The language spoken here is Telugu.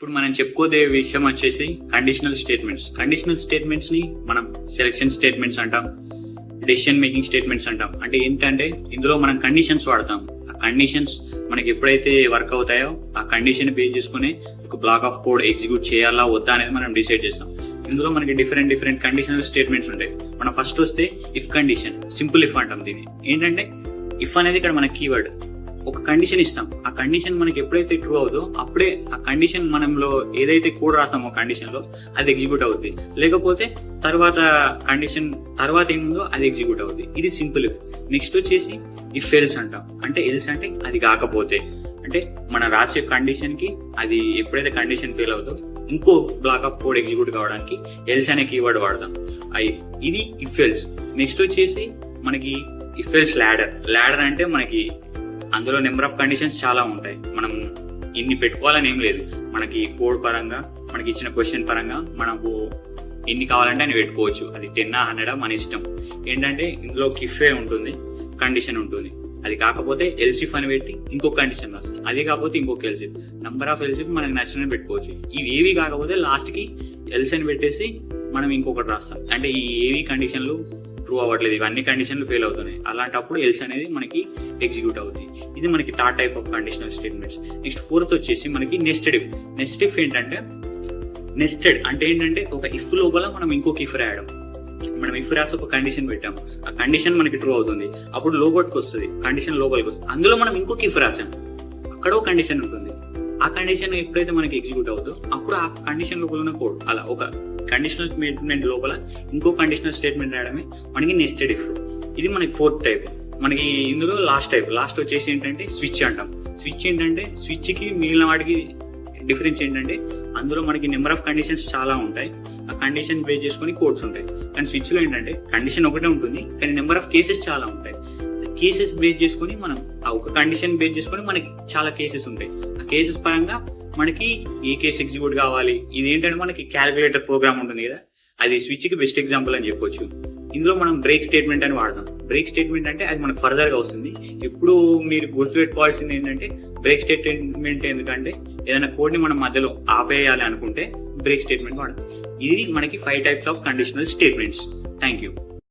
ఇప్పుడు మనం చెప్పుకోదే విషయం వచ్చేసి కండిషనల్ స్టేట్మెంట్స్. కండిషనల్ స్టేట్మెంట్స్ ని మనం సెలక్షన్ స్టేట్మెంట్స్ అంటాం, డెసిషన్ మేకింగ్ స్టేట్మెంట్స్ అంటాం. అంటే ఏంటంటే ఇందులో మనం కండిషన్స్ వాడతాం. ఆ కండిషన్స్ మనకి ఎప్పుడైతే వర్క్ అవుతాయో ఆ కండిషన్ బేస్ చేసుకుని ఒక బ్లాక్ ఆఫ్ కోడ్ ఎగ్జిక్యూట్ చేయాలా వద్దా అనేది మనం డిసైడ్ చేస్తాం. ఇందులో మనకి డిఫరెంట్ కండిషనల్ స్టేట్మెంట్స్ ఉంటాయి. మనం ఫస్ట్ వస్తే ఇఫ్ కండిషన్, సింపుల్ ఇఫ్ అంటాం దీన్ని. ఏంటంటే ఇఫ్ అనేది ఇక్కడ మన కీవర్డ్. ఒక కండిషన్ ఇస్తాం, ఆ కండిషన్ మనకి ఎప్పుడైతే ట్రూ అవుతుందో అప్పుడే ఆ కండిషన్ మనంలో ఏదైతే కోడ్ రాస్తామో కండిషన్ లో అది ఎగ్జిక్యూట్ అవుతుంది. లేకపోతే తర్వాత ఏముందో అది ఎగ్జిక్యూట్ అవుతుంది. ఇది సింపుల్ ఇఫ్. నెక్స్ట్ వచ్చేసి ఇఫ్ ఎల్స్ అంటాం. అంటే ఎల్స్ అంటే అది కాకపోతే, అంటే మనం రాసే కండిషన్ కి అది ఎప్పుడైతే కండిషన్ ఫెయిల్ అవుతుందో ఇంకో బ్లాక్ ఆఫ్ కోడ్ ఎగ్జిక్యూట్ కావడానికి ఎల్స్ అనే కీవర్డ్ వాడదాం. ఇది ఇఫ్ ఎల్స్. నెక్స్ట్ వచ్చేసి మనకి ఇఫ్ ఎల్స్ ల్యాడర్ అంటే మనకి అందులో నెంబర్ ఆఫ్ కండిషన్స్ చాలా ఉంటాయి. మనం ఇన్ని పెట్టుకోవాలని ఏం లేదు. మనకి కోడ్ పరంగా, మనకి ఇచ్చిన క్వశ్చన్ పరంగా మనకు ఎన్ని కావాలంటే అని పెట్టుకోవచ్చు. అది 10 100 మన ఇష్టం. ఏంటంటే ఇందులో ఇఫే ఉంటుంది, కండిషన్ ఉంటుంది. అది కాకపోతే ఎల్సిఫ్ అని పెట్టి ఇంకొక కండిషన్ వస్తుంది. అది కాకపోతే ఇంకొక ఎల్సిఫ్. నంబర్ ఆఫ్ ఎల్సిఫ్ మనకి నచ్చినవి పెట్టుకోవచ్చు. ఇవి ఏవి కాకపోతే లాస్ట్ కి ఎల్స్ అని పెట్టేసి మనం ఇంకొకటి రాస్తాం. అంటే ఈ ఏవి కండిషన్లు ట్రూ అవ్వట్లేదు, ఇవన్నీ కండిషన్లు ఫెయిల్ అవుతున్నాయి. అలాంటప్పుడు ఎల్స్ అనేది మనకి ఎగ్జిక్యూట్ అవుతుంది. ఇది మనకి third type of conditional statements. Next fourth వచ్చేసి మనకి నెస్టెడ్ ఇఫ్. నెస్టెడ్ ఇఫ్ ఏంటంటే అంటే ఏంటంటే ఒక ఇఫ్ లోపల మనం ఇంకొక ఇఫ్ రాయడం. మనం ఇఫ్ రాసి ఒక కండిషన్ పెట్టాం, ఆ కండిషన్ మనకి ట్రూ అవుతుంది. అప్పుడు లోపలికి వస్తుంది, కండిషన్ లోపలికి వస్తుంది. అందులో మనం ఇంకొక ఇఫ్ రాసాం, అక్కడ ఒక కండిషన్ ఉంటుంది. ఆ కండిషన్ ఎప్పుడైతే మనకి ఎగ్జిక్యూట్ అవుతుందో అప్పుడు ఆ కండిషన్ లోపల ఉన్న కోడ్ అలా ఒక కండిషనల్ స్టేట్మెంట్ లోపల ఇంకో కండిషనల్ స్టేట్మెంట్ రాయడమే మనకి నెస్టెడ్ ఇఫ్. ఇది మనకి ఫోర్త్ టైప్. మనకి ఇందులో లాస్ట్ వచ్చేసి ఏంటంటే స్విచ్ అంటాం. స్విచ్ ఏంటంటే స్విచ్ కి మిగిలిన వాటికి డిఫరెన్స్ ఏంటంటే అందులో మనకి నెంబర్ ఆఫ్ కండిషన్స్ చాలా ఉంటాయి. ఆ కండిషన్ బేస్ చేసుకుని కోడ్స్ ఉంటాయి. కానీ స్విచ్ లో ఏంటంటే కండిషన్ ఒకటే ఉంటుంది, కానీ నెంబర్ ఆఫ్ కేసెస్ చాలా ఉంటాయి. కేసెస్ బేస్ చేసుకుని మనం ఆ ఒక కండిషన్ బేస్ చేసుకుని మనకి చాలా కేసెస్ ఉంటాయి. ఆ కేసెస్ పరంగా మనకి ఏ కేసు ఎగ్జిక్యూట్ కావాలి. ఇది ఏంటంటే మనకి క్యాలిక్యులేటర్ ప్రోగ్రామ్ ఉంటుంది కదా, అది స్విచ్ కి బెస్ట్ ఎగ్జాంపుల్ అని చెప్పొచ్చు. ఇందులో మనం బ్రేక్ స్టేట్మెంట్ అని వాడతాం. బ్రేక్ స్టేట్మెంట్ అంటే అది మనకు ఫర్దర్ గా వస్తుంది. ఇప్పుడు మీరు గుర్తుపెట్టుకోవాల్సింది ఏంటంటే బ్రేక్ స్టేట్మెంట్ ఎందుకంటే ఏదైనా కోడ్ ని మనం మధ్యలో ఆపేయాలి అనుకుంటే బ్రేక్ స్టేట్మెంట్ వాడతాం. ఇది మనకి 5 types of conditional statements. Thank you.